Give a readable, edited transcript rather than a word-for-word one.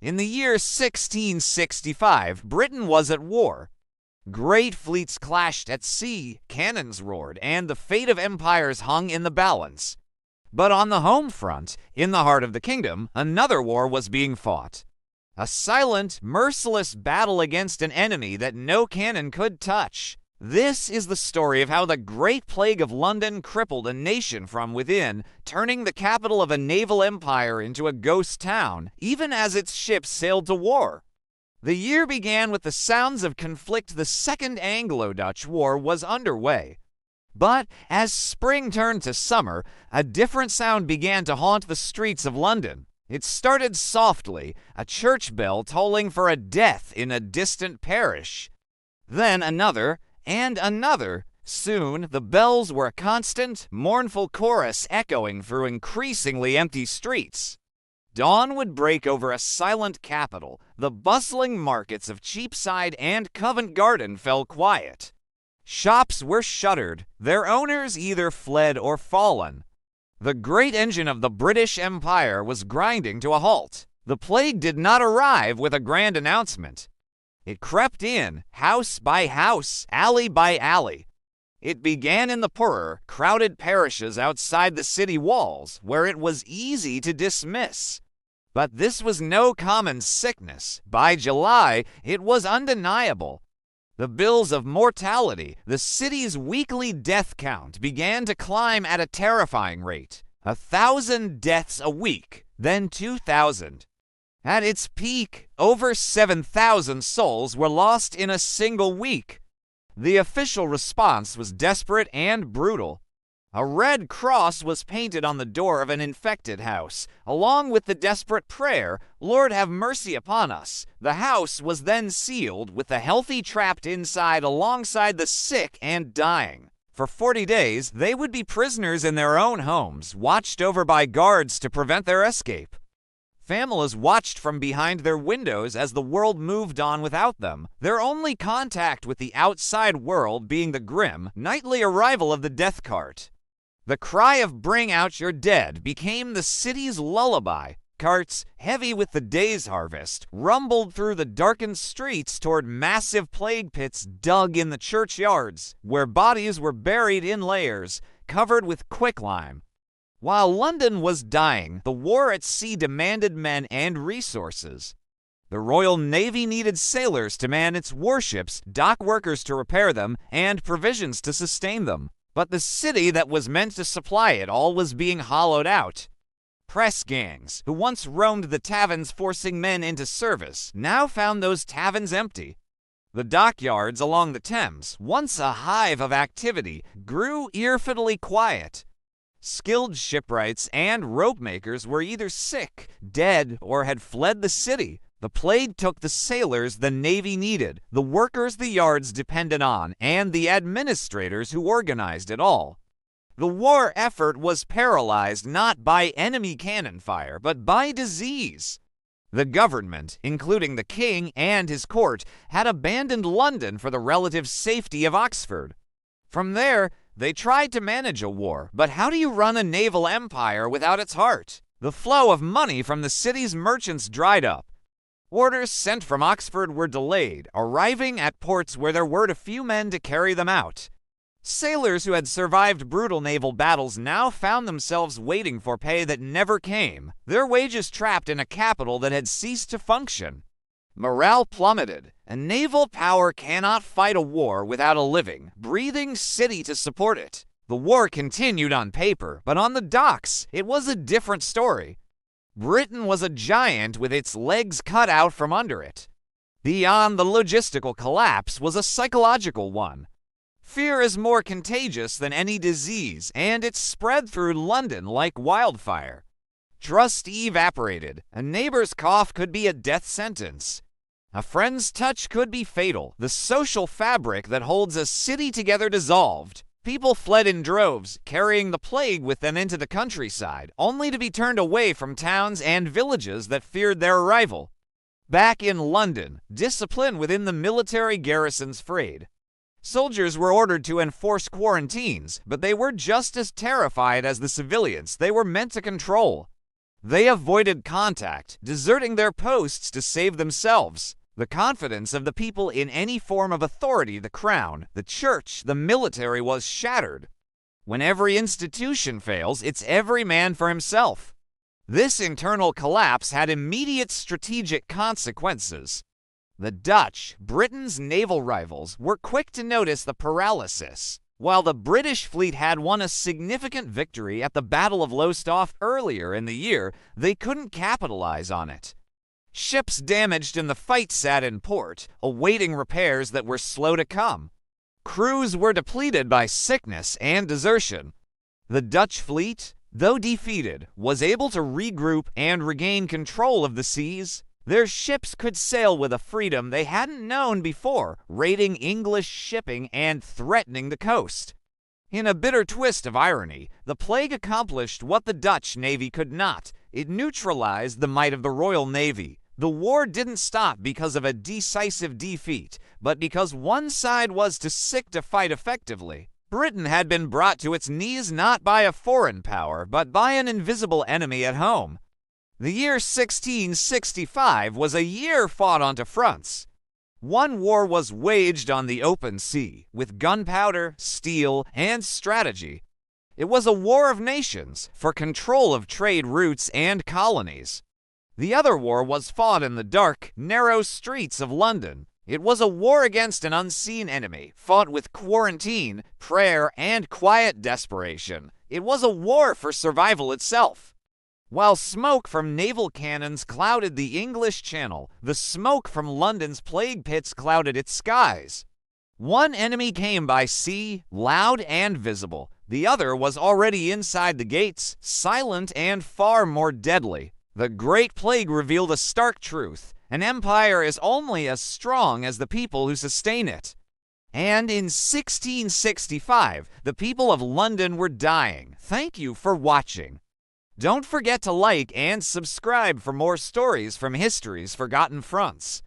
In the year 1665, Britain was at war. Great fleets clashed at sea, cannons roared, and the fate of empires hung in the balance. But on the home front, in the heart of the kingdom, another war was being fought. A silent, merciless battle against an enemy that no cannon could touch. This is the story of how the Great Plague of London crippled a nation from within, turning the capital of a naval empire into a ghost town, even as its ships sailed to war. The year began with the sounds of conflict. The Second Anglo-Dutch War was underway. But as spring turned to summer, a different sound began to haunt the streets of London. It started softly, a church bell tolling for a death in a distant parish. Then another, and another. Soon, the bells were a constant, mournful chorus echoing through increasingly empty streets. Dawn would break over a silent capital. The bustling markets of Cheapside and Covent Garden fell quiet. Shops were shuttered, their owners either fled or fallen. The great engine of the British Empire was grinding to a halt. The plague did not arrive with a grand announcement. It crept in, house by house, alley by alley. It began in the poorer, crowded parishes outside the city walls, where it was easy to dismiss. But this was no common sickness. By July, it was undeniable. The bills of mortality, the city's weekly death count, began to climb at a terrifying rate. 1,000 deaths a week, then 2,000. At its peak, over 7,000 souls were lost in a single week. The official response was desperate and brutal. A red cross was painted on the door of an infected house, along with the desperate prayer, "Lord, have mercy upon us." The house was then sealed, with the healthy trapped inside alongside the sick and dying. For 40 days, they would be prisoners in their own homes, watched over by guards to prevent their escape. Families watched from behind their windows as the world moved on without them, their only contact with the outside world being the grim, nightly arrival of the death cart. The cry of "Bring out your dead" became the city's lullaby. Carts, heavy with the day's harvest, rumbled through the darkened streets toward massive plague pits dug in the churchyards, where bodies were buried in layers, covered with quicklime. While London was dying, the war at sea demanded men and resources. The Royal Navy needed sailors to man its warships, dock workers to repair them, and provisions to sustain them. But the city that was meant to supply it all was being hollowed out. Press gangs, who once roamed the taverns forcing men into service, now found those taverns empty. The dockyards along the Thames, once a hive of activity, grew eerfully quiet. Skilled shipwrights and rope makers were either sick, dead, or had fled the city. The plague took the sailors the Navy needed, the workers the yards depended on, and the administrators who organized it all. The war effort was paralyzed not by enemy cannon fire, but by disease. The government, including the king and his court, had abandoned London for the relative safety of Oxford. From there, they tried to manage a war, but how do you run a naval empire without its heart? The flow of money from the city's merchants dried up. Orders sent from Oxford were delayed, arriving at ports where there were a few men to carry them out. Sailors who had survived brutal naval battles now found themselves waiting for pay that never came, their wages trapped in a capital that had ceased to function. Morale plummeted. A naval power cannot fight a war without a living, breathing city to support it. The war continued on paper, but on the docks, it was a different story. Britain was a giant with its legs cut out from under it. Beyond the logistical collapse was a psychological one. Fear is more contagious than any disease, and it spread through London like wildfire. Trust evaporated. A neighbor's cough could be a death sentence. A friend's touch could be fatal. The social fabric that holds a city together dissolved. People fled in droves, carrying the plague with them into the countryside, only to be turned away from towns and villages that feared their arrival. Back in London, discipline within the military garrisons frayed. Soldiers were ordered to enforce quarantines, but they were just as terrified as the civilians they were meant to control. They avoided contact, deserting their posts to save themselves. The confidence of the people in any form of authority, the crown, the church, the military, was shattered. When every institution fails, it's every man for himself. This internal collapse had immediate strategic consequences. The Dutch, Britain's naval rivals, were quick to notice the paralysis. While the British fleet had won a significant victory at the Battle of Lowestoft earlier in the year, they couldn't capitalize on it. Ships damaged in the fight sat in port, awaiting repairs that were slow to come. Crews were depleted by sickness and desertion. The Dutch fleet, though defeated, was able to regroup and regain control of the seas. Their ships could sail with a freedom they hadn't known before, raiding English shipping and threatening the coast. In a bitter twist of irony, the plague accomplished what the Dutch Navy could not. It neutralized the might of the Royal Navy. The war didn't stop because of a decisive defeat, but because one side was too sick to fight effectively. Britain had been brought to its knees not by a foreign power, but by an invisible enemy at home. The year 1665 was a year fought onto fronts. One war was waged on the open sea, with gunpowder, steel, and strategy. It was a war of nations, for control of trade routes and colonies. The other war was fought in the dark, narrow streets of London. It was a war against an unseen enemy, fought with quarantine, prayer, and quiet desperation. It was a war for survival itself. While smoke from naval cannons clouded the English Channel, the smoke from London's plague pits clouded its skies. One enemy came by sea, loud and visible. The other was already inside the gates, silent and far more deadly. The Great Plague revealed a stark truth. An empire is only as strong as the people who sustain it. And in 1665, the people of London were dying. Thank you for watching. Don't forget to like and subscribe for more stories from history's forgotten fronts.